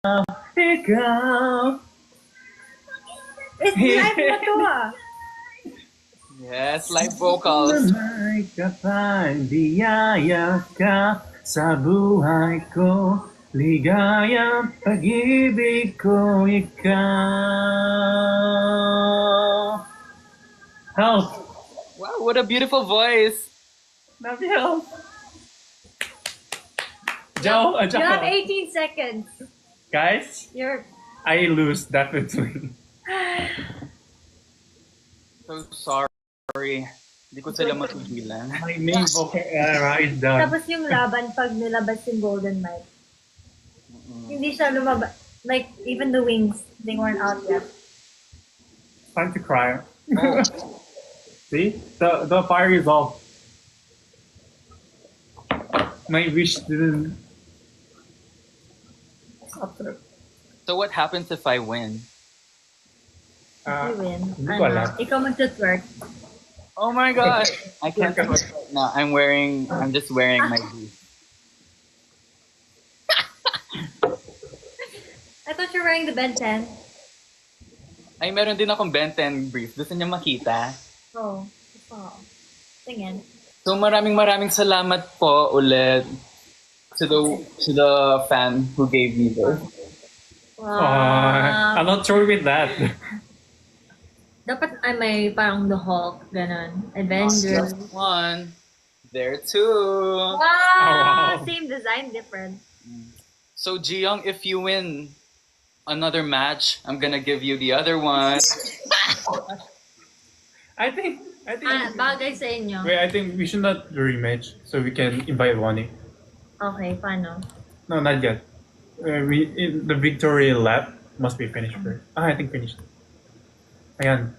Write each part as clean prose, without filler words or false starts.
ikaw. It's live mo to Yes, live vocals. May kapal, biyaya ka sa buhay ko. Ligayang pag-ibig ko ikaw. Help! Wow, what a beautiful voice. Love you. You have Joe, 18 seconds. guys, You're... I lose definitely. So sorry. Hindi ko sila matugilan. My main vocal era is done. Tapos yung laban pag nilabas yung Golden Mike. Hindi siya lumabas. Like, even the wings, they weren't out yet. Time to cry. Oh. See? The fire is off. My wish didn't. So what happens if I win? You win. hindi ko alam. Ikaw mag-twerk. Oh my god! I can't twerk right now. I'm just wearing my boots. I thought you were wearing the Ben 10. Ay, meron din akong Ben 10 brief. Gusto niya makita? Oh. Tingin. So maraming salamat po ulit to the fan who gave me this. I'm not sure with that. Dapat ay may parang the Hulk, ganun. Avengers. Just one. There two. Wow! wow. Same design, different. So Jiyoung, if you win another match, I'm gonna give you the other one. I think. Bagay sa inyo. Wait, I think we should not do rematch so we can invite Wani. Okay, paano? No, not yet. The victory lap must be finished first. I think finished. Ayan.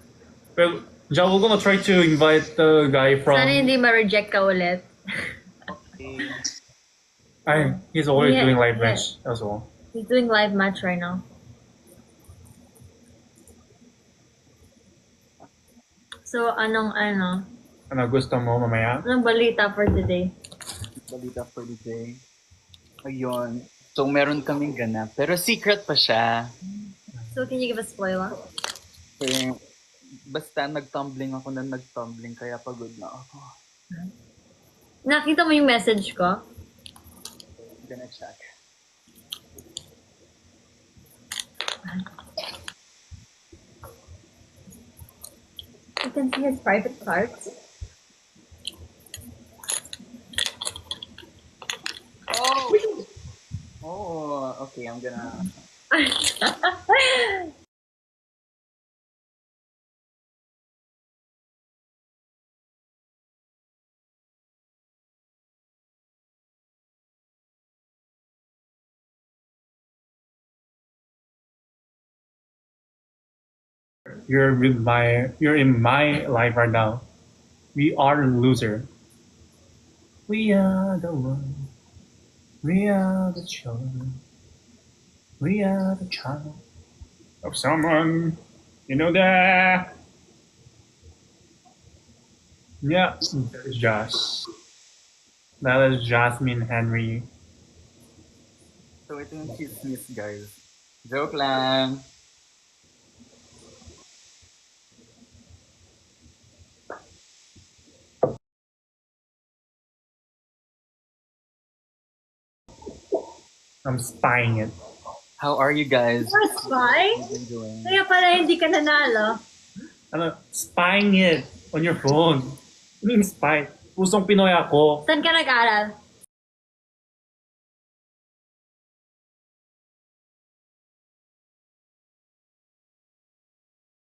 Well, Ja, we're gonna try to invite the guy from. Sana hindi ma-reject ka ulit. He's always Yeah, doing live yeah. match as well. He's doing live match right now. So, anong Gusto mo mamaya? anong balita for today? Balita for the day. Ayun. So meron kaming ganap. Pero secret pa siya. So, can you give a spoiler? Kaya, basta nag-tumbling ako na nag-tumbling, kaya pagod na ako. Nakita mo yung message ko? I'm gonna check. You can see his private parts. Oh! Oh, okay, I'm gonna... You're in my life right now. We are the loser. We are the one. We are the children. We are the child of someone. You know that. Yeah, that is Josh. That is Jasmine Henry. So ito yung chismis, guys. Joke lang. I'm spying it. How are you guys? You're a spy? What have you been doing? Kaya pala hindi ka nanalo. Spying it on your phone. I mean spy. Pusong Pinoy ako. Saan ka nag-aral?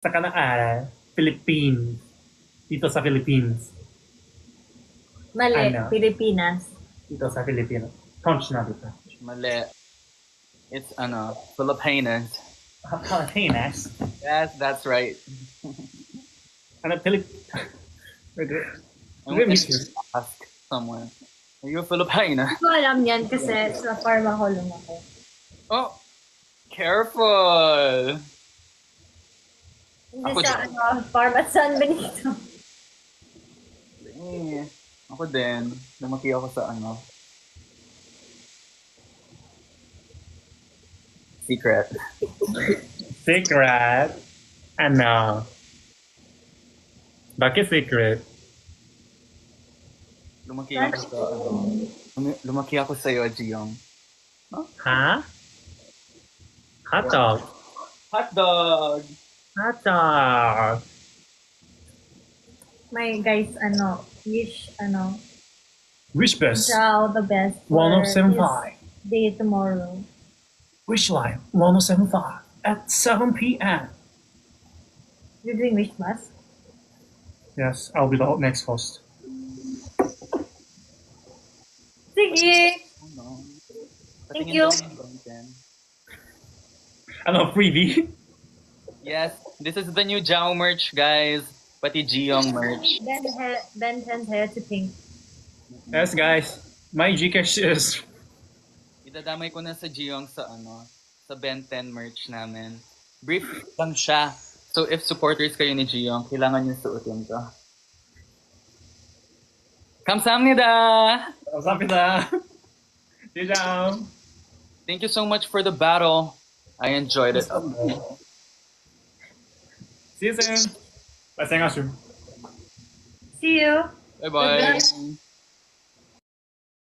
Sa kanang Philippines. Dito sa Philippines. Mali, Ano? Pilipinas. Dito sa Philippines. Conch na dito. Mali. It's Filipinas. Pilipinas? Yes, that's right. Ano, I want to ask someone. Are you a Filipina? Hindi ko alam yan kasi sa pharma ko lumaki. Oh, careful. Hindi Ako sa din. pharma San Benito. Eh, ako din. Lumaki ako sa Secret. Secret? Ano? Bakit secret? Lumaki ako sa lumaki ako sa iyo, Jiyong. Ha? Hotdog. Hotdog. Hotdog. My guys, wish, Wish best. Zhao the best for 1075. his day tomorrow. Wish Live 1075 at 7 p.m. You're doing wish bus? Yes, I'll be the next host. Sige! Ano? Thank Patingin you. daw ng content. Ano, freebie? Yes, this is the new Jao merch, guys. Pati Jiyong merch. Ben 10's hair to pink. Yes, guys. My Gcash is... Idadamay ko na sa Jiyong sa sa Ben 10 merch namin. Brief lang siya. So if supporters kayo ni Jiyong, kailangan niyo suotin to. 감사합니다. 감사합니다. Jijang. Thank you so much for the battle. I enjoyed it. See you soon. Bye, See you! Bye-bye.